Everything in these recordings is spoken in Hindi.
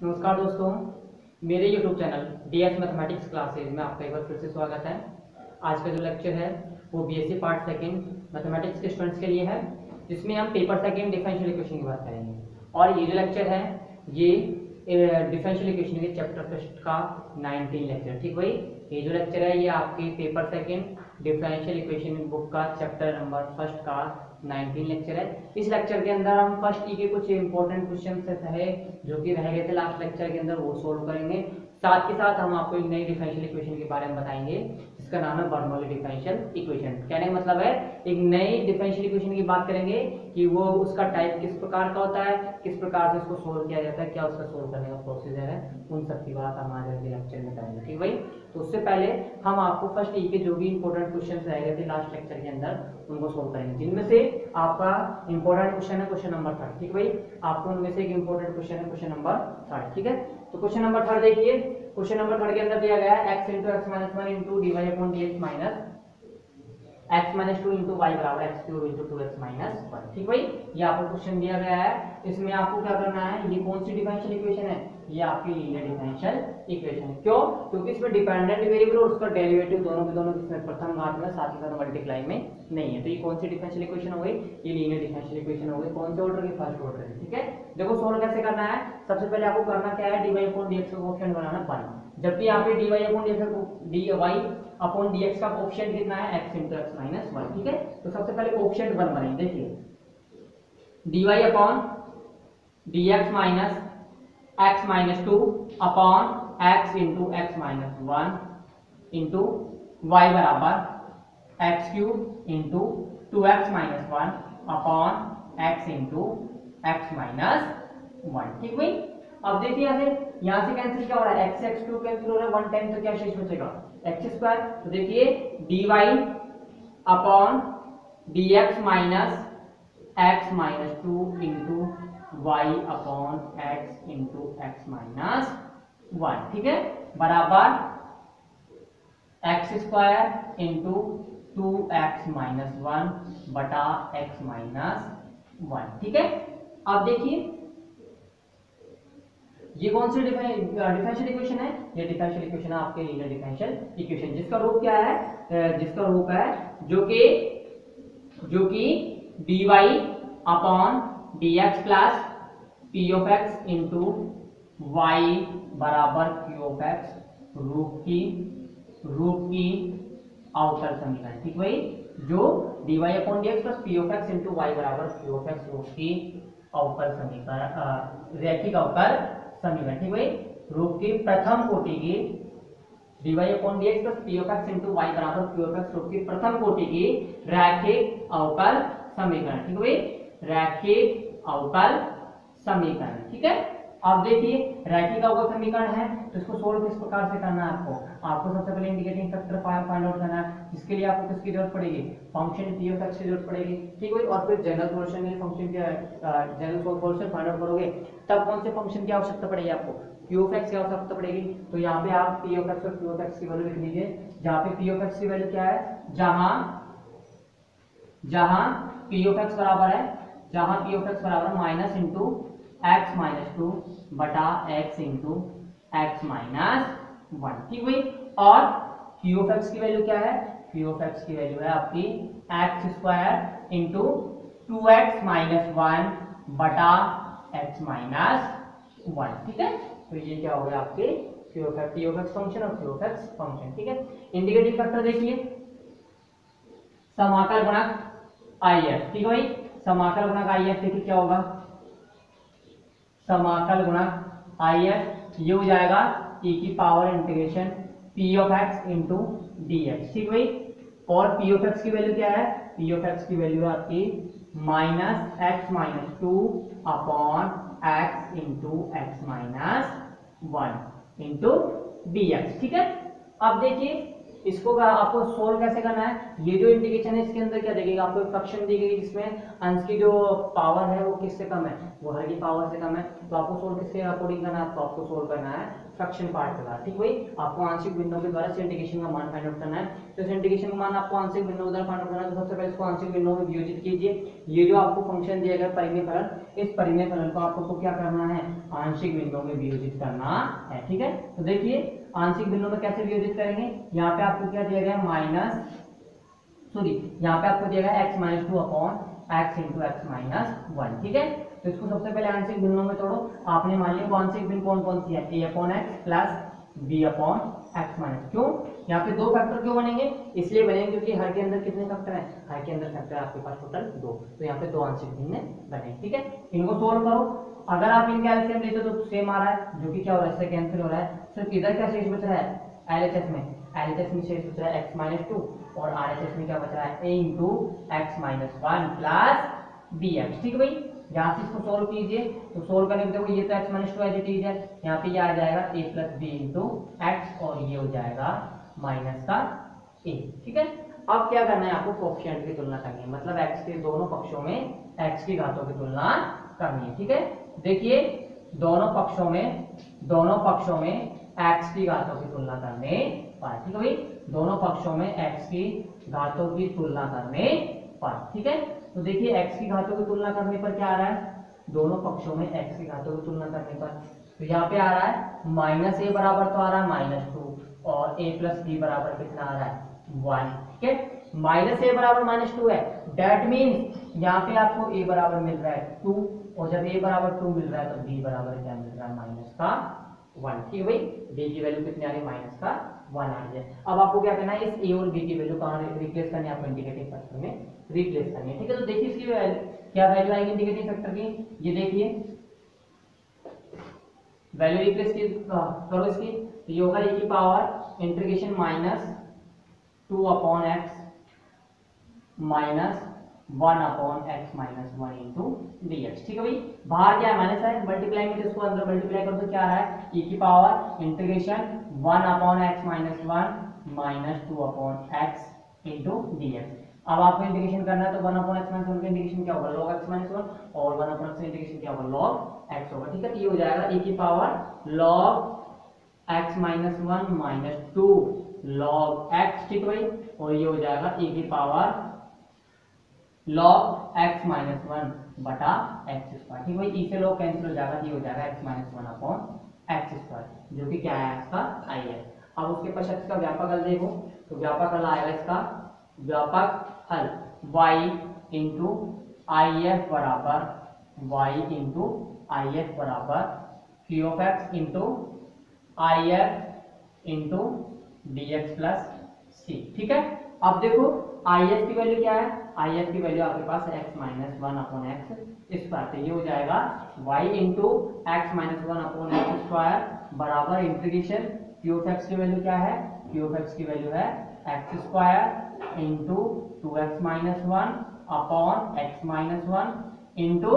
नमस्कार दोस्तों, मेरे YouTube channel DS mathematics classes में आपका एक बार फिर से स्वागत है। आज का जो लेक्चर है वो BSc पार्ट सेकंड मैथमेटिक्स के स्टूडेंट्स के लिए है, जिसमें हम पेपर सेकंड डिफरेंशियल इक्वेशन की बात करेंगे। और ये जो लेक्चर है ये डिफरेंशियल इक्वेशन के चैप्टर फर्स्ट का 19 लेक्चर। ठीक भाई, ये जो लेक्चर है ये आपके paper second differential equation book का चैप्टर नंबर फर्स्ट का 19 लेक्चर है। इस लेक्चर के अंदर हम फर्स्ट ई के कुछ इंपॉर्टेंट क्वेश्चन है जो कि रह गए थे लास्ट लेक्चर के अंदर, वो सोल्व करेंगे। साथ के साथ हम आपको एक नई डिफरेंशियल इक्वेशन के बारे में बताएंगे जिसका नाम है बर्नौली डिफरेंशियल इक्वेशन। कहने का मतलब है एक नई डिफरेंशियल इक्वेशन की बात करेंगे कि वो उसका टाइप किस प्रकार का होता है, किस प्रकार से उसको सोल्व किया जाता है, क्या उसका सोल्व करने का प्रोसीजर है, उन सब की बात हम आज के लेक्चर में करेंगे। ठीक भाई, तो उससे पहले हम आपको फर्स्ट ई के जो भी इंपॉर्टेंट क्वेश्चन रह गए थे लास्ट लेक्चर के अंदर उनको सोल्व करेंगे, जिनमें से आपका इंपॉर्टेंट क्वेश्चन है क्वेश्चन नंबर 3। ठीक भाई, आपको उनमें से एक इंपॉर्टेंट क्वेश्चन है क्वेश्चन नंबर 3। ठीक है, तो क्वेश्चन नंबर 3 देखिए। क्वेश्चन नंबर 3 के अंदर दिया गया है x into x minus 1 into dy upon dx minus x minus 2 into y बराबर x cube into 2x minus 1। ठीक भाई, ये आपको क्वेश्चन दिया गया है। इसमें आपको क्या करना है, ये कौन सी डिफरेंशियल इक्वेशन है, ये आपकी लीनियर डिफरेंशियल इक्वेशन है। क्यों? क्योंकि इसमें डिपेंडेंट वेरिएबल और उसका डेरिवेटिव दोनों के दोनों इसमें प्रथम घात में साथ ही साथ मल्टीप्लाई में नहीं है। तो ये कौन सी डिफरेंशियल इक्वेशन हो गई, ये लीनियर डिफरेंशियल इक्वेशन हो गई। कौन से ऑर्डर की, फर्स्ट ऑर्डर की। ठीक है, देखो सोल्व कैसे करना है। सबसे पहले आपको करना क्या है, dy upon dx का कोएफिशिएंट बनाना 1। जब भी यहाँ पे dy upon dx का कोएफिशिएंट कितना है, x into x minus 1। ठीक है, तो सबसे पहले कोएफिशिएंट 1 बनाएंगे। देखिए dy upon dx minus x minus 2 upon x into x minus 1 into y बराबर x cube into 2x minus 1 upon x into x minus 1। ठीक भाई, अब देखिए यहाँ से कैंसिल क्या हो रहा है, x x क्यूब कैंसिल हो रहा है 1 टाइम, तो क्या शेष बचेगा x स्क्वायर। तो देखिए dy upon dx minus x minus 2 into y upon x into x minus 1। ठीक है, बराबर x square into 2x minus 1 बटा x माइनस 1। ठीक है, अब देखिए ये कौन सी डिफरेंशियल इक्वेशन है, ये डिफरेंशियल इक्वेशन है आपके लीनियर डिफरेंशियल इक्वेशन, जिसका रूप क्या है, जिसका रूप है जो कि dy upon dx plus p of x into y बराबर q ऑफ x रूप की अवकल समीकरण। ठीक भाई, जो dy upon dx plus p of x into y बराबर q ऑफ x रूप की अवकल समीकरण, रैखिक अवकल समीकरण। ठीक भाई, रूप की प्रथम कोटि की dy upon dx plus p of x into y बराबर q ऑफ x रूप की प्रथम कोटि की रैखिक अवकल समीकरण। ठीक भाई, रैखिक अवकल समीकरण। ठीक है, अब देखिए रैखिक अवकल समीकरण है तो इसको सोल्व किस प्रकार से करना है, आपको सबसे पहले इंटीग्रेटिंग फैक्टर फाइंड आउट करना है, जिसके लिए आपको किसकी जरूरत पड़ेगी, फंक्शन p ऑफ x की जरूरत पड़ेगी। ठीक है, और फिर जनरल सॉल्यूशन के लिए फंक्शन क्या है, जनरल सॉल्यूशन फाइंड आउट करोगे तब कौन से फंक्शन की आवश्यकता पड़ेगी, आपको q ऑफ x की आवश्यकता पड़ेगी। तो यहाँ पे आप p ऑफ x और q ऑफ x की वैल्यू लिख लीजिए, जहाँ पे p ऑफ x की वैल्यू क्या है, जहाँ p ऑफ x बराबर है माइनस इंटू x माइनस 2 बटा x इंटू x माइनस 1। ठीक भाई, और q ऑफ x की वैल्यू क्या है, q ऑफ x की वैल्यू है आपकी x square into 2x minus 1 बटा x माइनस 1। ठीक है, तो ये क्या हो गया आपके q ऑफ x फंक्शन और q ऑफ x फंक्शन। ठीक है, इंटीग्रेटिंग फैक्टर देखिए समाकल गुणक if। ठीक है भाई, समाकल गुणक if देखिए क्या होगा, समाकल गुणक if ये हो जाएगा e की power integration p of x into dx। ठीक भाई, और p ऑफ x की वैल्यू क्या है, p ऑफ x की वैल्यू है आपकी minus x minus 2 upon x into x minus 1 into dx। ठीक है, अब देखिए इसको आपको सोल्व कैसे करना है, ये जो इंटीग्रेशन है इसके अंदर क्या देखेगा आपको, फ्रैक्शन दी गई जिसमें अंश की जो पावर है वो किससे कम है, वो हर की पावर से कम है। तो आपको सोल्व किसके अकॉर्डिंग करना है, तो आपको सोल्व करना है फ्रैक्शन पार्ट के द्वारा। ठीक भाई, आपको आंशिक भिन्नों के द्वारा इंटीग्रेशन का मान फाइंड आउट करना है। तो इस इंटीग्रेशन का मान आपको आंशिक भिन्नों के द्वारा फाइंड आउट करना है। तो सबसे पहले इसको आंशिक भिन्नों में वियोजित कीजिए। ये जो आपको फंक्शन दिया गया परिमेय फलन, इस परिमेय फलन को आपको क्या करना है, आंशिक भिन्नों में वियोजित करना है। ठीक है, तो देखिए आंशिक भिन्नों में कैसे वियोजित करेंगे। यहाँ पे आपको क्या दिया गया, यहाँ पे आपको दिया गया x minus 2 upon x into x minus 1। ठीक है, तो इसको सबसे पहले आंशिक भिन्नों में तोड़ो। आपने मान लिया आंशिक भिन्न कौन कौन सी है, a upon x plus b upon x minus. क्यों यहाँ पे दो फैक्टर क्यों बनेंगे, इसलिए बनेंगे क्योंकि हर के अंदर कितने फैक्टर हैं, हर के अंदर फैक्टर आपके पास टोटल 2, तो यहाँ पे दो आंशिक भिन्न बने। ठीक है, इनको सोल्व करो। अगर आप इनका एलसीएम लेते हो तो सेम आ रहा है, जो कि क्या हो रहा है, इससे कैंसिल हो रहा है। सिर्फ इधर क्या शेष बच रहा है, एलएचएस में शेष बच रहा है x माइनस 2 और आरएचएस में क्या बच रहा है, a into x minus 1 plus bx। ठीक है भाई, यहाँ से इसको सोल्व कीजिए। तो सोल्व करने के देखो ये तो x minus 2 as it is है, यहाँ पे ये आ जाएगा a plus b into x और ये हो जाएगा माइनस का a। ठीक है, अब क्या करना है, आपको कोएफिशिएंट की तुलना करनी है, मतलब x के दोनों पक्षों में x की घातों की तुलना करनी है। ठीक है, देखिए दोनों पक्षों में x की घातों की तुलना करने पर। ठीक है भाई, दोनों पक्षों में x की घातों की तुलना करने पर। ठीक है, तो देखिए x की घातों की तुलना करने पर क्या आ रहा है, दोनों पक्षों में x की घातों की तुलना करने पर तो यहाँ पे आ रहा है माइनस a बराबर तो आ रहा है माइनस 2 और a प्लस बी बराबर कितना आ रहा है 1। ठीक है, माइनस a बराबर माइनस 2 है, दैट मीन्स यहाँ पे आपको a बराबर मिल रहा है 2 और जब a बराबर 2 मिल रहा है तो b बराबर क्या मिल रहा है, माइनस का 1। ठीक है भाई, b की वैल्यू कितनी आ रही है, माइनस का 1 आ रही है। अब आपको क्या करना है, इस a और b की वैल्यू कहाँ रिप्लेस करनी है, आपको इंडिकेटिंग फैक्टर में रिप्लेस करनी है। ठीक है, तो देखिए इसकी क्या वैल्यू आएगी इंडिकेटिंग फैक्टर की, ये देखिए वैल्यू रिप्लेस करो इसकी, तो ये होगा e की power integration minus 2 upon x minus 1 upon x minus 1 into dx। ठीक है भाई, बाहर क्या है माइनस है, मल्टीप्लाई में इसको अंदर मल्टीप्लाई करो तो क्या आ रहा है, e की power integration 1 upon x minus 1 minus 2 upon x into dx। अब आपको इंटीग्रेशन करना है तो 1 अपॉन एक्स माइनस 1 का इंटीग्रेशन क्या होगा, log x माइनस 1 और 1 अपॉन एक्स का इंटीग्रेशन क्या होगा, log x होगा। ठीक है, तो ये हो जाएगा e की power log x minus 1 minus 2 log x। ठीक है भाई, और ये हो जाएगा e की पावर log x माइनस 1 बटा एक्स स्क्वायर। ठीक है भाई, e से log कैंसिल हो जाएगा, ये हो जाएगा x minus 1 upon x square, जो कि क्या है इसका i है। अब उसके पश्चात इसका व्यापक हल देखो, तो व्यापक हल आएगा इसका व्यापक हल y इंटू आई एफ बराबर Q of x into I F into d x plus सी। ठीक है, अब देखो आई एफ की वैल्यू क्या है, आई एफ की वैल्यू आपके पास x minus 1 upon x square, तो ये हो जाएगा y into x minus 1 upon x square बराबर इंटीग्रेशन क्यू ऑफ एक्स की वैल्यू क्या है, क्यू ऑफ एक्स की वैल्यू है x square into 2x minus 1 upon x minus 1 into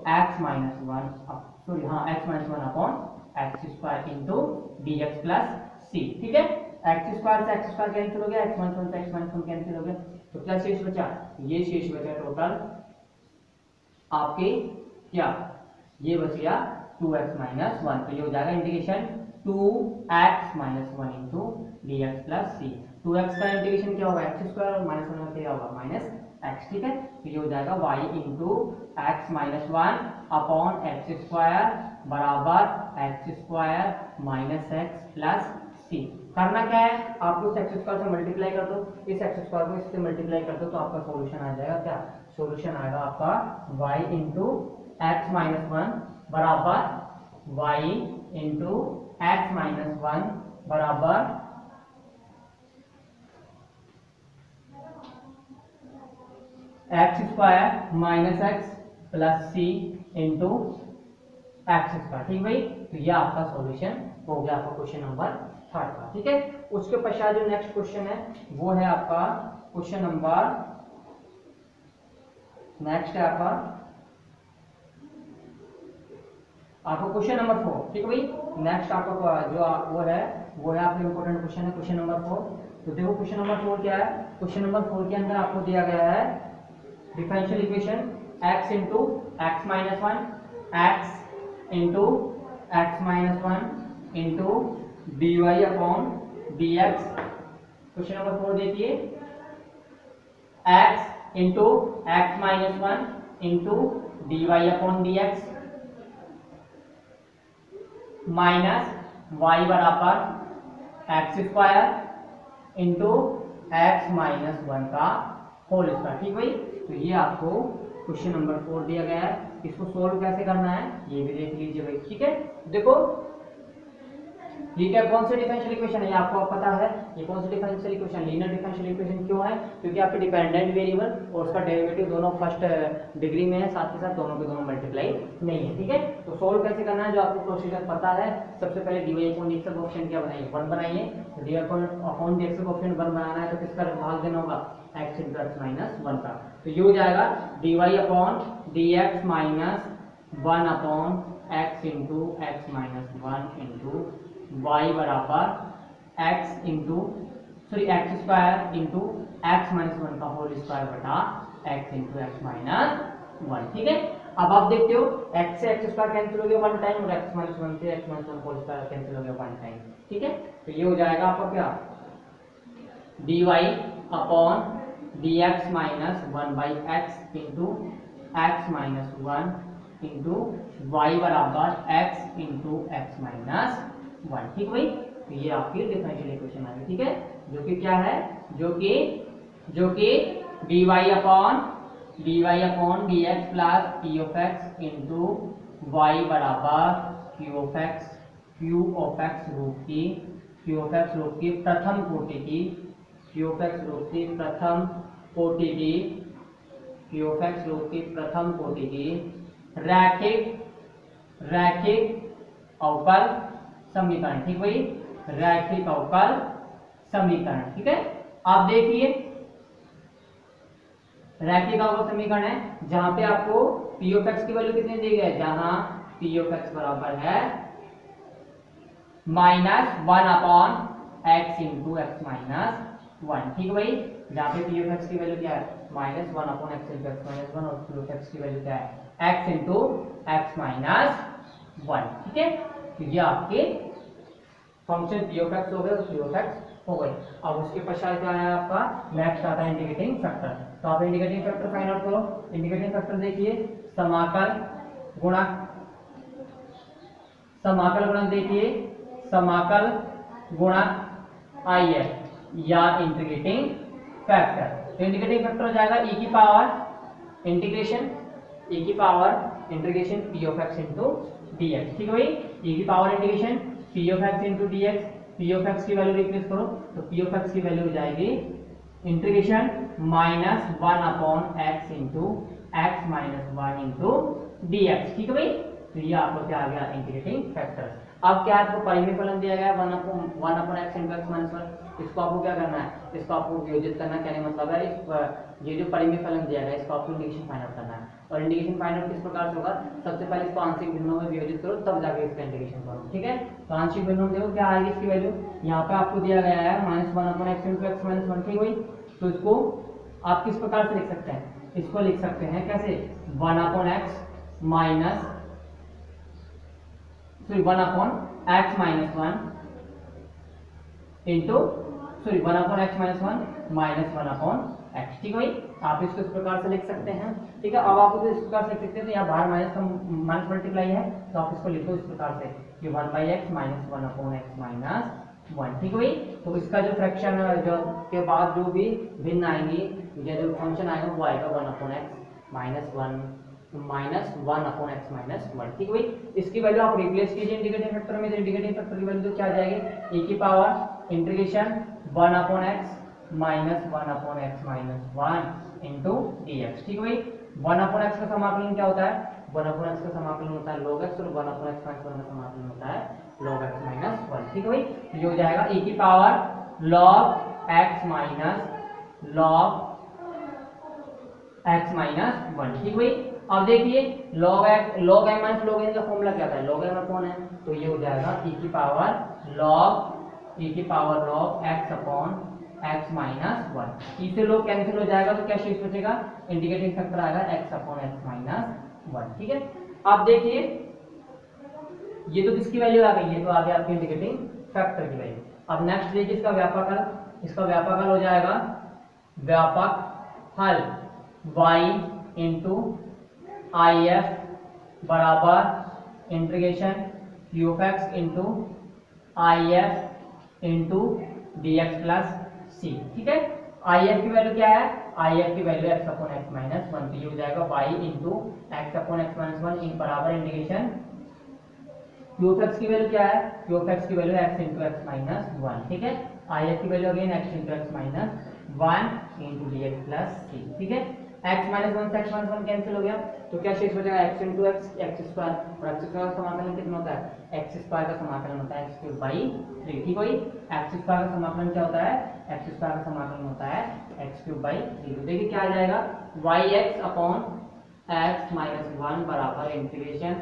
x minus 1 sorry हाँ x minus 1 upon x square into d x plus सी। ठीक है, एक्स स्क्वायर से एक्स स्क्वायर कैंसिल हो गया, एक्स माइनस 1 से एक्स माइनस 1 कैंसिल हो गया, तो क्या शेष बचा, ये शेष बचा टोटल आपके क्या, ये बच गया 2x माइनस 1, तो ये हो जाएगा integration 2x minus 1 into d x plus C. 2x का इंटीग्रेशन क्या होगा, एक्स स्क्वायर और माइनस 1 क्या होगा, माइनस एक्स। ठीक है, तो ये हो जाएगा y into x minus 1 upon x square बराबर x square minus x plus C. करना क्या है, आपको इस एक्स स्क्वायर से मल्टीप्लाई कर दो, इस एक्स स्क्वायर को इससे मल्टीप्लाई कर दो, तो आपका सॉल्यूशन आ जाएगा क्या, सॉल्यूशन आएगा आपका y इंटू एक्स माइनस 1 बराबर y इंटू एक्स माइनस 1 बराबर x square minus x plus सी इंटू एक्स स्क्वायर। ठीक भाई, तो ये आपका सॉल्यूशन हो गया आपका क्वेश्चन नंबर 3 का। ठीक है, उसके पश्चात जो नेक्स्ट क्वेश्चन है वो है आपका क्वेश्चन नंबर नेक्स्ट है आपका क्वेश्चन नंबर 4। ठीक है भाई, नेक्स्ट आपका जो वो है वो है आपका इंपॉर्टेंट क्वेश्चन है, क्वेश्चन नंबर 4। तो देखो क्वेश्चन नंबर 4 क्या है। क्वेश्चन नंबर 4 के अंदर आपको दिया गया है differential equation x into x minus one, x into x minus one into d y upon d x. Question number 4 देखिए, x into x minus one into d y upon d x minus y बराबर x square into x minus one का होल स्क्वायर। ठीक भाई, तो ये आपको क्वेश्चन नंबर 4 दिया गया है। इसको सोल्व कैसे करना है ये भी देख लीजिए भाई। ठीक है, देखो ये क्या कौन सी डिफरेंशियल इक्वेशन है, ये आपको पता है। ये कौन सी differential equation, linear differential equation क्यों है, क्योंकि आपके डिपेंडेंट वेरिएबल और उसका डेरिवेटिव दोनों फर्स्ट डिग्री में है, साथ के साथ दोनों के दोनों मल्टीप्लाई नहीं है। ठीक है, तो सोल्व कैसे करना है जो आपको प्रोसीजर पता है। सबसे पहले डी अपॉन डी का ऑप्शन क्या बनाइए, 1 बनाइए। डी अपॉन डी का ऑप्शन 1 बनाना है तो किसका भाग देना होगा, x into x minus one का। तो ये हो जाएगा d y upon d x minus one upon x into x minus one into y बराबर x into x square into x minus one का होल स्क्वायर बटा x into x minus one. ठीक है, अब आप देखते हो x से एक्स स्क्वायर कैंसिल हो गया 1 टाइम और x माइनस वन से x minus one whole square cancel हो गया 1 टाइम। ठीक है, तो ये हो जाएगा आपका क्या, d y upon d x minus one by x into x minus one into y बराबर x into x minus one. ठीक भाई, तो ये आपकी डिफरेंशियल इक्वेशन आ गई। ठीक है, जो कि क्या है, जो कि d y upon d x plus P of x into y बराबर क्यू ऑफ एक्स रूप की प्रथम कोटि की रैखिक अवकल समीकरण। ठीक भाई, रैखिक अवकल समीकरण। ठीक है, आप देखिए रैखिक अवकल समीकरण है जहां पे आपको पी ऑफ एक्स की वैल्यू कितनी दी गई है, जहां पी ऑफ एक्स बराबर है minus one upon x into x minus one. ठीक भाई, जहां पे पी ऑफ एक्स की वैल्यू क्या है, minus one upon x into x minus one, और पी ऑफ एक्स की वैल्यू क्या है, x into x minus one. ठीक है, तो ये आपके फंक्शन पी ऑफ एक्स हो गए, पी ऑफ एक्स हो गए। अब उसके पश्चात क्या है आपका, नेक्स्ट आता है इंटीग्रेटिंग फैक्टर। तो आप इंटीग्रेटिंग फैक्टर फाइंड आउट करो। इंटीग्रेटिंग फैक्टर देखिए, समाकल गुणक देखिए, समाकल गुणक आई है या इंटीग्रेटिंग फैक्टर। तो इंटीग्रेटिंग फैक्टर हो जाएगा e की power integration P of x into d x. ठीक है भाई, e की power integration P of x into d x. P of x की वैल्यू रिप्लेस करो तो पी ऑफ एक्स की वैल्यू हो जाएगी integration minus one upon x into x minus one into d x. ठीक है भाई, तो ये आपको क्या आ गया, इंटीग्रेटिंग फैक्टर। अब क्या आपको परिमेय फलन दिया गया है one upon x into x minus one, इसको आपको क्या करना है, इसको आपको वियोजित करना। कहने मतलब है ये जो परिमेय फलन दिया गया है इसको आपको इंटीग्रेशन फाइंड आउट करना है। और इंटीग्रेशन फाइंड आउट किस प्रकार से होगा, सबसे पहले इसको आंशिक भिन्नों में वियोजित करो तब जाके इसका इंटीग्रेशन करो। ठीक है, तो आंशिक भिन्नों में देखो क्या आएगी इसकी वैल्यू, यहाँ पे आपको दिया गया है minus one upon x into x minus one. ठीक भाई, तो इसको आप किस प्रकार से लिख सकते हैं, इसको लिख सकते हैं कैसे, one upon x minus one upon x minus one into one upon x minus one minus one upon x. ठीक है भाई, आप इसको इस प्रकार से लिख सकते हैं। ठीक है, अब आप इस प्रकार से लिख सकते हैं, तो यहाँ बाहर माइनस मल्टीप्लाई है तो आप इसको लिखो इस प्रकार से कि one by x minus one upon x minus one. ठीक है भाई, तो इसका जो फ्रैक्शन जो के बाद जो भी भिन्न आएंगी, जो फंक्शन आएगा वो आएगा one upon x minus one upon x minus one. ठीक है भाई, इसकी वैल्यू आप रिप्लेस कीजिए इंटीग्रेटिंग फैक्टर में, तो इंटीग्रेटिंग फैक्टर की वैल्यू तो क्या आ जाएगी, e की power integration one upon x minus one upon x minus one into d x. ठीक है भाई, वन अपॉन एक्स का समाकलन क्या होता है, वन अपॉन एक्स का समाकलन होता है log x, और one upon x minus one का समाकलन होता है log x माइनस वन। ठीक है भाई, ये हो जाएगा e की power log x minus one. ठीक भाई, अब देखिए log m minus log n का फॉर्मूला क्या था, log m अपॉन n, तो ये हो जाएगा e की पावर log e की power log x upon x minus 1। इससे लोग कैंसिल हो जाएगा तो क्या शेष बचेगा, इंडिकेटिंग फैक्टर आएगा x अपॉन x माइनस 1। ठीक है, अब देखिए ये तो किसकी वैल्यू आ गई है, तो आ गया आपकी इंडिकेटिंग फैक्टर की वैल्यू। अब नेक्स्ट देखिए इसका व्यापक हल, इसका व्यापक हल हो जाएगा व्यापक हल y इंटू आई एफ बराबर integration Q of x into I F into d x plus सी। ठीक है, आई एफ की वैल्यू क्या है, आई एफ की value x upon x minus 1, तो ये हो जाएगा y into x upon x minus 1 इन बराबर इंटीग्रेशन क्यू ऑफ एक्स की वैल्यू क्या है, क्यू ऑफ एक्स की value x into x minus 1। ठीक है, आई एफ की value again x into x minus 1 into d x plus सी। ठीक है, x माइनस 1 से x माइनस 1 कैंसिल हो गया, तो क्या शेष बचेगा x into x, x square, और एक्स स्क्वायर का समाकलन कितना होता है, एक्स स्क्वायर का समाकलन होता है एक्स क्यूब बाई 3। ठीक है, एक्स स्क्वायर का समाकलन क्या होता है, एक्स स्क्वायर का समाकलन होता है एक्स क्यूब बाई 3। तो देखिए क्या आ जाएगा, y x upon x minus 1 बराबर integration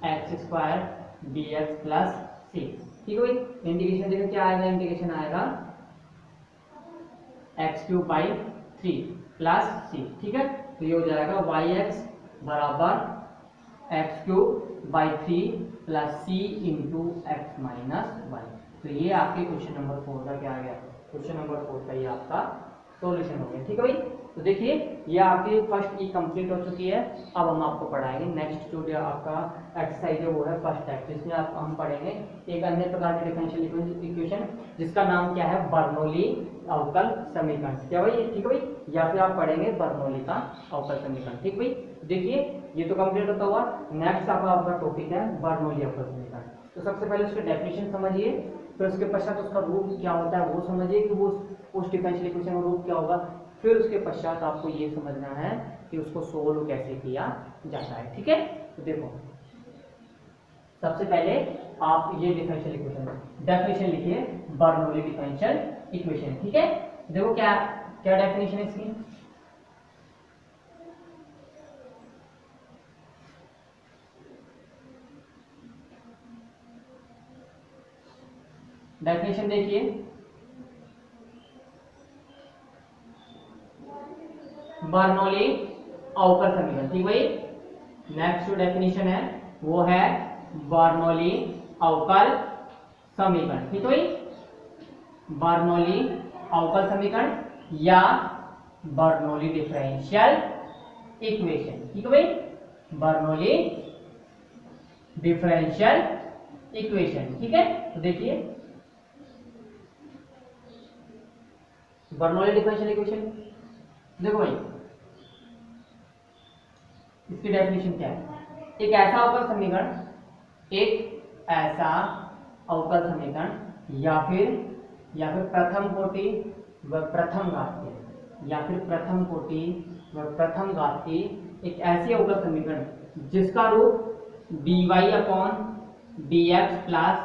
x square d x plus सी। ठीक है, इंटीग्रेशन देखिए क्या आएगा, इंटीग्रेशन आएगा एक्स क्यूब बाई 3 प्लस सी। ठीक है, तो ये हो जाएगा वाई एक्स बराबर x cube by 3 plus C into x minus 1। तो ये आपके क्वेश्चन नंबर 4 का क्या आ गया, क्वेश्चन नंबर 4 का ये आपका सॉल्यूशन हो गया। ठीक है भाई, तो देखिए ये आपकी फर्स्ट ई कंप्लीट हो चुकी है। अब हम आपको पढ़ाएंगे नेक्स्ट जो आपका एक्सरसाइज है वो है फर्स्ट एक्ट, जिसमें आप हम पढ़ेंगे एक अन्य प्रकार के डिफरेंशियल इक्वेशन जिसका नाम क्या है, बर्नौली अवकल समीकरण। क्या भाई, ठीक है भाई, या फिर आप पढ़ेंगे बर्नौली का अवकल समीकरण। ठीक भाई, देखिए ये तो कंप्लीट होता हुआ, नेक्स्ट आपका टॉपिक है बर्नौली अवकल समीकरण। तो सबसे पहले उसके डेफिनेशन समझिए, फिर उसके पश्चात उसका रूप क्या होता है वो समझिए कि वो उस डिफरेंशियल इक्वेशन का रूप क्या होगा, फिर उसके पश्चात आपको ये समझना है कि उसको सोल्व कैसे किया जाता है। ठीक है, तो देखो सबसे पहले आप ये डिफरेंशियल इक्वेशन डेफिनेशन लिखिए, बर्नौली डिफरेंशियल इक्वेशन। ठीक है, देखो क्या क्या डेफिनेशन है इसकी, डेफिनेशन देखिए, बर्नौली अवकल समीकरण। ठीक भाई, नेक्स्ट जो डेफिनेशन है वो है बर्नौली अवकल समीकरण। ठीक भाई, बर्नौली अवकल समीकरण या बर्नौली डिफरेंशियल इक्वेशन। ठीक है भाई, बर्नौली डिफरेंशियल इक्वेशन। ठीक है, तो देखिए बर्नौली डिफरेंशियल इक्वेशन, देखो भाई इसकी डेफिनेशन क्या है, एक ऐसा अवकल समीकरण, एक ऐसा अवकल समीकरण या फिर प्रथम कोटि व प्रथम घातीय, या फिर प्रथम कोटि व प्रथम घातीय एक ऐसी अवकल समीकरण जिसका रूप dy upon dx plus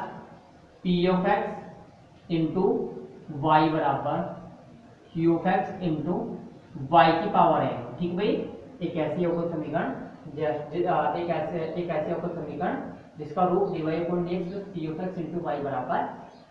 P of x into y बराबर Q of x into y की पावर है। ठीक भाई, एक ऐसी अवकल समीकरण एक ऐसे अवकल समीकरण जिसका रूप dy upon dx plus P of x into y बराबर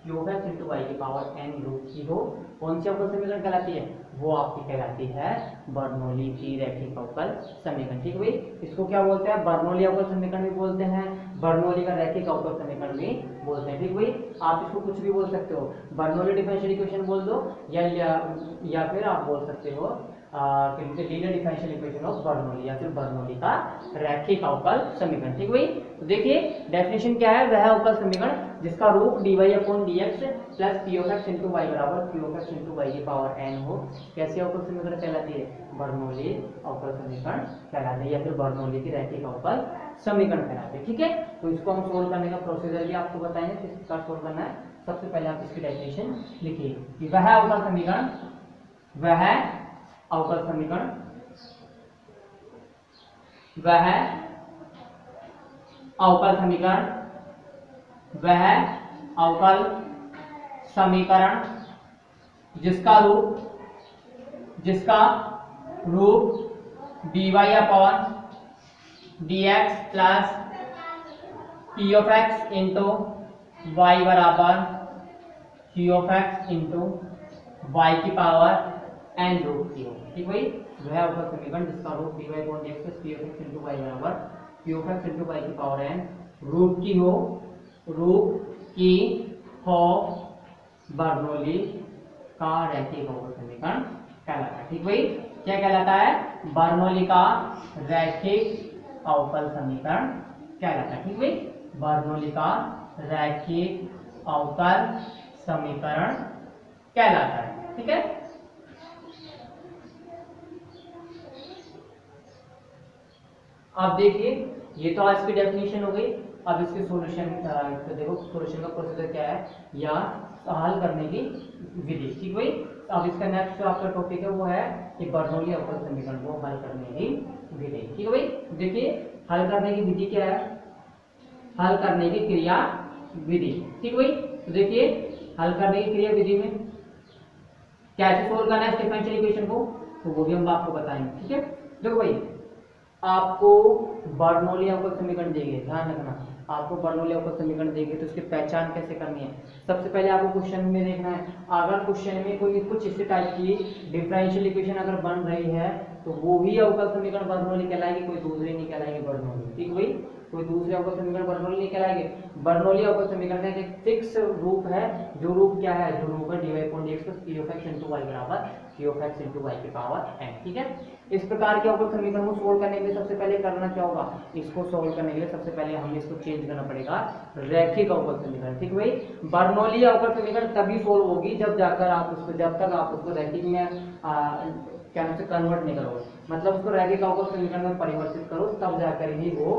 Q of x into y की पावर n रूप की हो, कौन सी अवकल समीकरण कहलाती है, वो आपकी कहलाती है बर्नौली की रैखिक अवकल समीकरण। ठीक भाई, इसको क्या बोलते हैं, बर्नौली अवकल समीकरण भी बोलते हैं, बर्नौली का रैखिक अवकल समीकरण भी बोलते हैं। ठीक भाई, आप इसको कुछ भी बोल सकते हो, बर्नौली डिफरेंशियल इक्वेशन बोल दो या फिर आप बोल सकते हो linear differential equation of Bernoulli, या फिर बर्नौली का रैखिक अवकल समीकरण। ठीक भाई, तो देखिए डेफिनेशन क्या है, वह अवकल समीकरण जिसका रूप dy upon dx plus P of x into y बराबर Q of x into y की पावर n हो, कैसी अवकल समीकरण कहलाती है, बर्नौली अवकल समीकरण कहलाती है, या फिर बर्नौली की रैखिक अवकल समीकरण कहलाते हैं। ठीक है, तो इसको हम सोल्व करने का प्रोसीजर भी आपको बताएंगे किस प्रकार सोल्व करना है। सबसे पहले आप इसकी डेफिनेशन लिखिए कि वह अवकल समीकरण, वह अवकल समीकरण, वह अवकल समीकरण, वह अवकल समीकरण जिसका रूप dy upon dx plus P of x into y बराबर Q of x into y की पावर एन रूट की हो। ठीक भाई, वह होगा समीकरण जिसका रूट dy upon dx plus p of x into y बराबर p of x into y की पावर एन रूट की हो बर्नौली का रैखिक अवकल समीकरण कहलाता है। ठीक भाई, क्या कहलाता है? बर्नौली का रैखिक अवकल समीकरण कहलाता है। ठीक भाई, बर्नौली का रैखिक अवकल समीकरण कहलाता है। ठीक है, अब देखिए ये तो आज की डेफिनेशन हो गई। अब इसके सॉल्यूशन तो देखो सॉल्यूशन का प्रोसीजर क्या है या हल करने की विधि। ठीक भाई, अब इसका नेक्स्ट जो आपका टॉपिक है वो है कि बर्नौली अवकल समीकरण को हल करने की विधि। ठीक है भाई, देखिए हल करने की विधि क्या है? हल करने की क्रिया विधि। ठीक भाई, तो देखिए हल करने की क्रिया विधि में कैसे सोल्व करना है डिफरेंशियल इक्वेशन को, तो वो भी हम आपको बताएंगे। ठीक है, देखो भाई आपको बर्नौली अवकल समीकरण देंगे, ध्यान रखना, आपको बर्नौली अवकल समीकरण देंगे तो उसकी पहचान कैसे करनी है। सबसे पहले आपको क्वेश्चन में देखना है, अगर क्वेश्चन में कोई कुछ इसी टाइप की डिफरेंशियल इक्वेशन अगर बन रही है तो वो ही अवकल समीकरण बर्नौली कहलाएगी, कोई दूसरी नहीं कहलाएगी बर्नौली। ठीक भाई, कोई दूसरे अवकल समीकरण बर्नौली नहीं कहलाएगी। बर्नौली अवकल समीकरण का एक फिक्स रूप है, जो रूप क्या है? जो रूप है dy upon dx plus p of x into y बराबर p of x into y की पावर n। ठीक है, इस प्रकार के अवकल समीकरण को सोल्व करने के लिए सबसे पहले करना क्या होगा? इसको सोल्व करने के लिए सबसे पहले हमें इसको चेंज करना पड़ेगा रैखिक अवकल समीकरण। ठीक भाई, बर्नौली अवकल समीकरण तभी सोल्व होगी जब जाकर आप उसको, जब तक आप उसको रैखिक में क्या नाम से कन्वर्ट नहीं करोगे, मतलब उसको रैखिक अवकल समीकरण में परिवर्तित करो, तब जाकर ही वो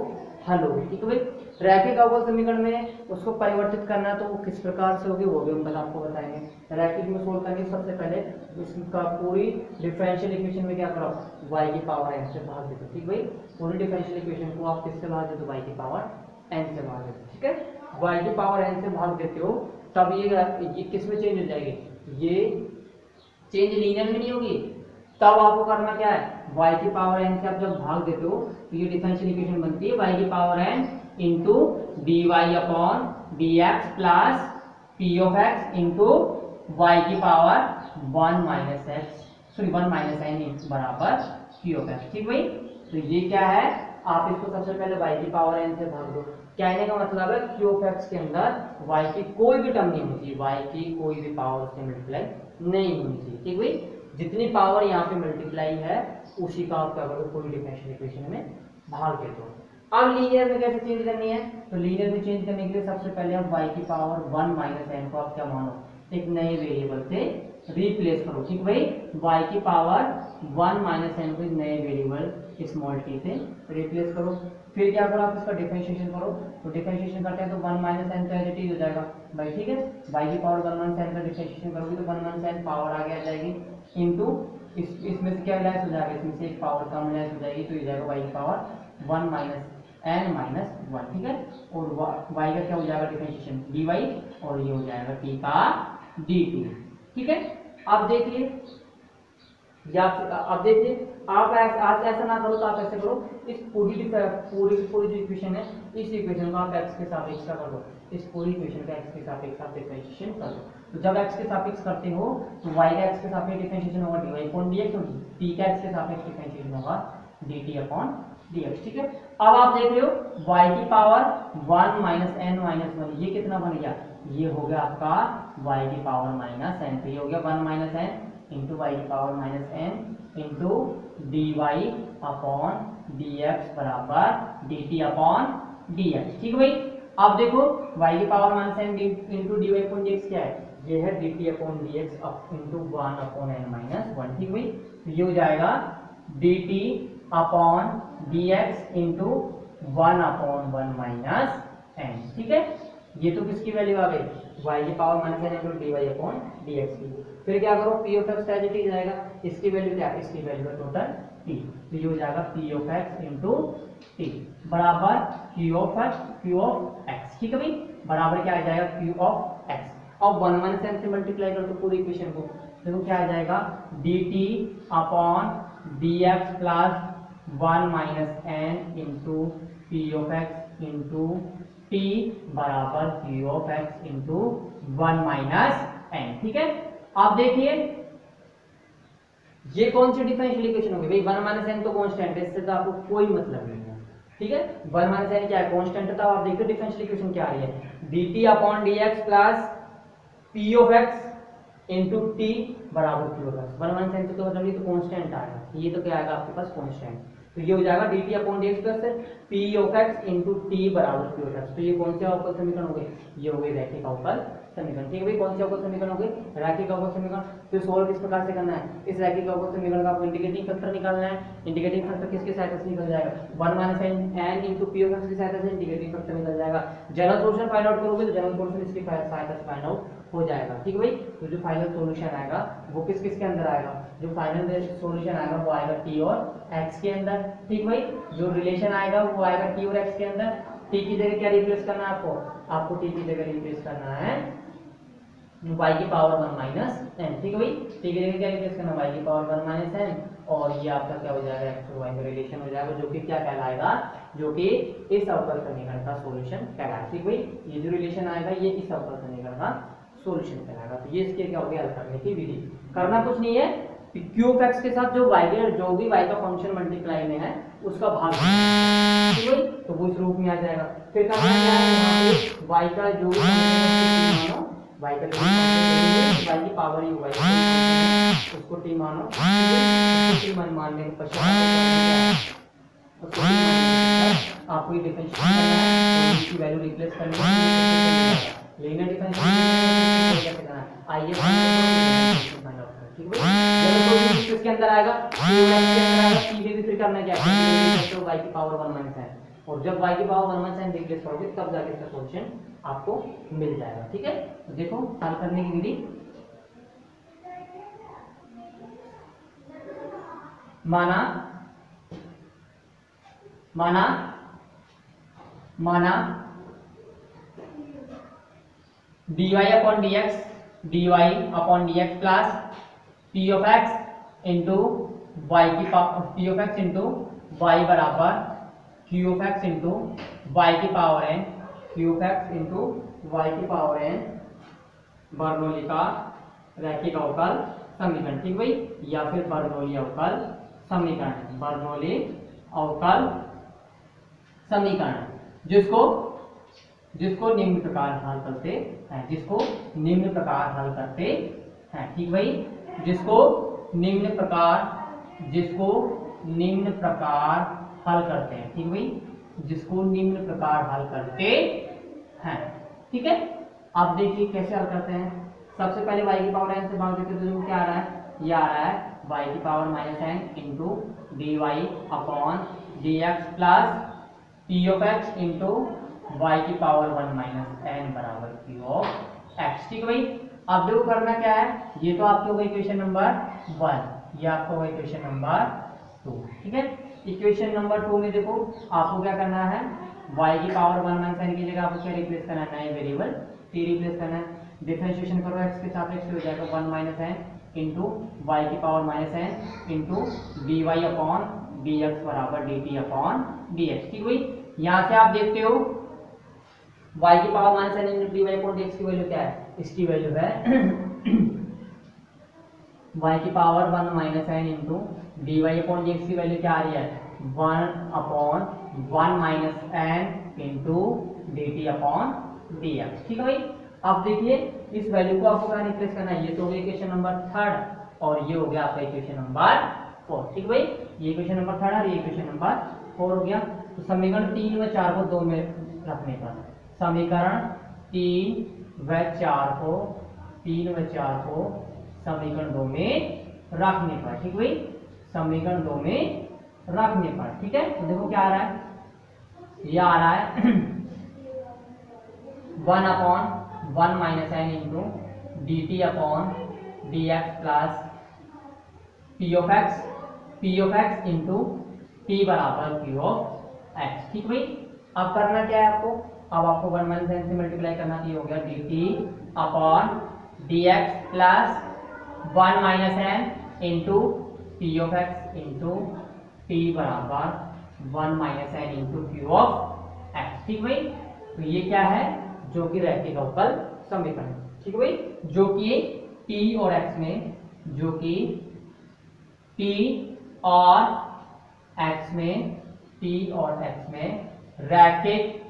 हल होगी। ठीक है भाई, रैखिक अवकल समीकरण में उसको परिवर्तित करना तो वो किस प्रकार से होगी वो भी हम आपको बताएंगे। रैखिक में सोल्व करने सबसे पहले उसका पूरी डिफरेंशियल इक्वेशन में क्या करो? y की पावर n से भाग देते। ठीक भाई, पूरी डिफरेंशियल इक्वेशन को आप किससे भाग देते हो? y की पावर n से भाग देते। ठीक है, y की पावर n से भाग देते हो तब ये किस में चेंज हो जाएगी? ये चेंज लीनियर में नहीं होगी। तब आपको करना क्या है? y की पावर n से आप जब भाग देते हो तो ये डिफरेंशियल इक्वेशन बनती है y की power n into dy upon dx plus p of x into y की पावर 1 माइनस n बराबर p ऑफ x। ठीक भाई, तो ये क्या है? आप इसको सबसे पहले y की पावर n से भाग दो। कहने का मतलब है q ऑफ x के अंदर y की कोई भी टर्म नहीं होनी चाहिए, y की कोई भी पावर से मल्टीप्लाई नहीं होनी चाहिए। ठीक भाई, जितनी पावर यहाँ पे मल्टीप्लाई है उसी का आप क्या करो? पूरी डिफरेंशियल इक्वेशन में भाग दे दो। अब लीनियर में कैसे चेंज करनी है? तो लीनियर में चेंज करने के लिए सबसे पहले आप y की पावर 1 माइनस n को आप क्या मानो? एक नए वेरिएबल से रिप्लेस करो। ठीक भाई, y की पावर 1 माइनस n को नए वेरिएबल स्मॉल t से रिप्लेस करो। फिर क्या करो? आप इसका डिफरेंशिएशन करो, तो डिफरेंशिएशन करते हैं तो 1 माइनस n तो एज इट इज हो जाएगा भाई। ठीक है, y की पावर 1 माइनस n का डिफरेंशिएशन करोगे तो 1 माइनस n पावर आगे आ जाएगी इनटू इसमें से क्या लेस हो जाएगा? इसमें से एक पावर कम लेस हो जाएगी तो ये जाएगा y की पावर 1 माइनस n माइनस 1। ठीक है, और y का क्या हो जाएगा? डिफरेंशिएशन dy और ये हो जाएगा t का dt। ठीक है, अब देखिए या अब देखिए आप ऐसा ना करो तो आप ऐसे करो, इस पूरी जो इक्वेशन है इस इक्वेशन को आप x के सापेक्ष का कर दो, इस पूरी इक्वेशन का x के सापेक्ष आप डिफरेंशिएशन कर दो। तो जब x के सापेक्ष करते हो तो y का x के सापेक्ष डिफरेंशिएशन होगा dy अपॉन dx और t का x के सापेक्ष डिफरेंशिएशन होगा dt अपॉन dx। ठीक है, अब आप देख रहे हो y की पावर 1 माइनस n माइनस 1, ये कितना बन गया? ये हो गया आपका y की पावर माइनस n, तो ये हो गया 1 माइनस n इंटू वाई की power minus n into d y upon d x बराबर d t upon d x. ठीक है भाई, अब देखो y की power minus n into d y upon d x क्या है? ये है d t upon d x into 1 upon n minus 1। ठीक भाई, तो ये हो जाएगा d t upon d x into 1 upon 1 minus n। ठीक है, ये तो किसकी वैल्यू आ गई? y की power minus n into d y upon d x की। फिर क्या करो? p of x as it is जाएगा, इसकी वैल्यू क्या है? इसकी वैल्यू है टोटल t, तो ये हो जाएगा p of x into t बराबर q ऑफ x। ठीक है भाई, बराबर क्या आ जाएगा? q of x। अब 1 माइनस n से मल्टीप्लाई कर दो पूरी इक्वेशन को, देखो क्या आ जाएगा? dt upon dx plus 1 minus n into p of x into t बराबर q of x into 1 minus n. ठीक है, आप देखिए ये कौन सी डिफरेंशियल इक्वेशन होगी भाई, 1 माइनस एन तो कांस्टेंट है, इससे तो आपको कोई मतलब नहीं है। ठीक है, 1 माइनस एन क्या है, कांस्टेंट था। आप देखिए डिफरेंशियल इक्वेशन क्या आ रही है, dt upon dx plus p of x into t बराबर q of x। 1 minus n से तो मतलब ये तो कांस्टेंट आएगा, ये तो क्या आएगा आपके पास कांस्टेंट, तो ये हो जाएगा dt upon dx plus p of x into t बराबर q ऑफ x। तो ये कौन से अवकल समीकरण हो गए, ये हो गए रैखिक अवकल समीकरण। ठीक है भाई, कौन से अवकल समीकरण हो गए, रैखिक अवकल समीकरण। तो सोल्व किस प्रकार से करना है, इस रैखिक अवकल समीकरण का आपको इंटीग्रेटिंग फैक्टर निकालना है। इंटीग्रेटिंग फैक्टर किसके सहायता से निकल जाएगा, 1 minus n into p of x की सहायता से इंटीग्रेटिंग फैक्टर निकल जाएगा। जनरल सॉल्यूशन फाइंड आउट करोगे तो जनरल सॉल्यूशन इसकी सहायता से फाइंड आउट हो जाएगा। ठीक है भाई, तो जो फाइनल सॉल्यूशन आएगा वो किस किस के अंदर आएगा, जो फाइनल सॉल्यूशन आएगा वो आएगा टी और एक्स के अंदर। ठीक भाई, जो रिलेशन आएगा वो आएगा टी और एक्स के अंदर। टी की जगह क्या रिप्लेस करना है आपको टी की जगह रिप्लेस करना है y की पावर 1 माइनस एन। ठीक है भाई, टी की जगह क्या रिप्लेस करना है y की पावर 1 माइनस एन, और ये आपका क्या हो जाएगा x और y में रिलेशन हो जाएगा, जो कि क्या कहलाएगा, जो कि इस अवकल समीकरण का सॉल्यूशन कहलाएगा। ठीक भाई, ये जो रिलेशन आएगा ये इस अवकल समीकरण का सॉल्यूशन कहलाएगा। तो ये इसके क्या हो गया, हल करने की विधि। करना कुछ नहीं है, q ऑफ x के साथ जो भी y का फंक्शन मल्टीप्लाई में है उसका भाग, ठीक है, तो वो इस रूप में आ जाएगा। फिर करना क्या है, यहाँ पे y का जो भी फंक्शन मानो, y का जो y की पावर ही y उसको t मानो, उसको t मानने के पश्चात आपको ये डिफरेंशिएट करना है, इसकी वैल्यू रिप्लेस करनी है, लीनियर डिफरेंशिएशन कैसे करना है, आइए फाइंड आउट करें। ठीक है भाई, जब तो इसके अंदर आएगा t में भी फिर करना क्या है, तो y की पावर 1 माइनस n, और जब y की पावर 1 माइनस n रिप्लेस करोगे तब जाके इसका सॉल्यूशन आपको मिल जाएगा। ठीक है, तो देखो हल करने की विधि, माना dy upon dx plus p of x into y की power p of x into y बराबर q of x into y की power n, q of x into y की पावर n बर्नौली का रैखिक अवकल समीकरण। ठीक भाई, या फिर बर्नौली अवकल समीकरण, बर्नौली अवकल समीकरण, जिसको निम्न प्रकार हल करते हैं, जिसको निम्न प्रकार हल करते हैं। ठीक भाई, जिसको निम्न प्रकार हल करते हैं। ठीक भाई, जिसको निम्न प्रकार हल करते हैं। ठीक है, आप देखिए कैसे हल करते हैं। सबसे पहले y की पावर n से भाग देते तो क्या आ रहा है, ये आ रहा है y की power minus n into d y upon d x plus p of x into y की पावर 1 माइनस एन बराबर p ऑफ x। ठीक है भाई, अब देखो करना क्या है, ये तो आपके होगा इक्वेशन नंबर 1, ये आपका होगा इक्वेशन नंबर 2। ठीक है, इक्वेशन नंबर 2 में देखो आपको क्या करना है, y की पावर 1 माइनस एन की जगह आपको क्या रिप्लेस करना है, नए वेरिएबल t रिप्लेस करना है। डिफरेंशिएशन करो x के सापेक्ष हो जाएगा 1 माइनस एन इंटू वाई की power minus n into d y upon d x बराबर d t upon d x. ठीक हुई, यहाँ से आप देखते हो y की power minus n into d y upon d x की वैल्यू क्या है, इसकी वैल्यू है y की power 1 minus n into d y upon d x की वैल्यू क्या आ रही है, 1 upon 1 minus n into d t upon d x. ठीक है भाई, अब देखिए इस वैल्यू को आपको कहाँ रिप्लेस करना है, ये तो हो गया इक्वेशन नंबर 3 और ये हो गया आपका इक्वेशन नंबर 4। ठीक भाई, ये इक्वेशन नंबर 3 और ये इक्वेशन नंबर 4 हो गया। तो समीकरण 3 व 4 को 2 में रखने पर, समीकरण 3 व 4 को समीकरण 2 में रखने पर, ठीक भाई, समीकरण 2 में रखने पर। ठीक है, तो देखो क्या आ रहा है, ये आ रहा है 1 upon 1 minus n into d t upon d x plus P of x into t बराबर पी ऑफ एक्स। ठीक भाई, अब करना क्या है आपको, अब आपको 1 माइनस एन से मल्टीप्लाई करना, ये हो गया d t upon d x plus 1 minus n into p of x into t बराबर 1 minus n into p of x. ठीक भाई, तो ये क्या है जो कि रैखिक अवकल समीकरण, ठीक है भाई, जो कि P और X में, जो कि P और X में, P और X में रैखिक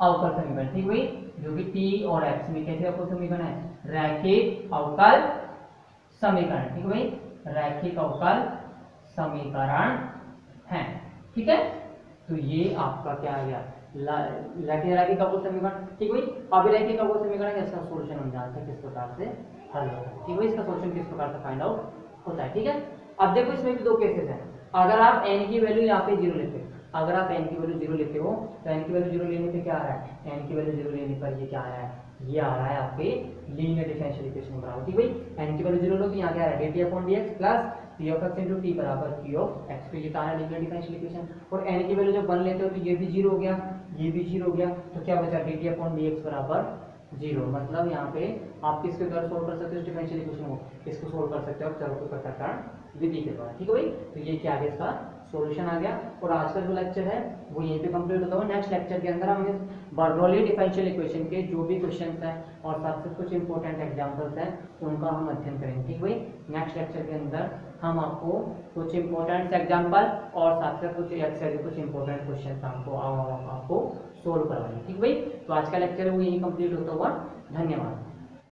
अवकल समीकरण, ठीक भाई, जो कि P और X में कैसे अवकल समीकरण है, रैखिक अवकल समीकरण, ठीक है भाई, रैखिक अवकल समीकरण है, ठीक है। तो ये आपका क्या आ गया, रैखिक अवकल समीकरण, ठीक भाई। अभी रैखिक अवकल समीकरण का इसका सॉल्यूशन हम जानते हैं किस प्रकार से हल होता है, ठीक भाई, इसका सॉल्यूशन किस प्रकार से फाइंड आउट होता है, ठीक है। अब देखो इसमें भी दो केसेस हैं। अगर आप n की वैल्यू यहाँ पे 0 लेते हो, अगर आप n की वैल्यू 0 लेते हो तो n की वैल्यू 0 लेने पे क्या आ रहा है, n की वैल्यू 0 लेने पर ये क्या आ रहा है, ये आ रहा है आपके लीनियर डिफरेंशियल इक्वेशन बराबर, ठीक भाई। n की वैल्यू 0 लो तो यहाँ क्या आ रहा है, dt/dx plus p of x into t बराबर p of x, पे ये आ रहा है लीनियर डिफरेंशियल इक्वेशन। और n की वैल्यू जब 1 लेते हो तो ये भी 0 हो गया, ये भी 0 हो गया, तो क्या बचा dt/dx बराबर 0। मतलब यहाँ पे आप किसके द्वारा सोल्व कर सकते हो इस डिफरेंशियल इक्वेशन को, इसको सोल्व कर सकते हो चरों के पृथक्करण विधि के द्वारा, ठीक है भाई। तो ये क्या आ गया, इसका सॉल्यूशन आ गया। और आज का जो लेक्चर है वो यहीं पे कंप्लीट होता है। नेक्स्ट लेक्चर के अंदर हम इस बर्नौली डिफरेंशियल इक्वेशन के जो भी क्वेश्चंस हैं और साथ साथ कुछ इंपॉर्टेंट एग्जांपल्स हैं उनका हम अध्ययन करेंगे, ठीक भाई। नेक्स्ट लेक्चर के अंदर हम आपको कुछ इंपॉर्टेंट एग्जांपल और साथ साथ कुछ एक्सरसाइज, कुछ इंपॉर्टेंट क्वेश्चन आपको सोल्व करवाएंगे, ठीक भाई। तो आज का लेक्चर है वो यहीं कंप्लीट होता हुआ, धन्यवाद।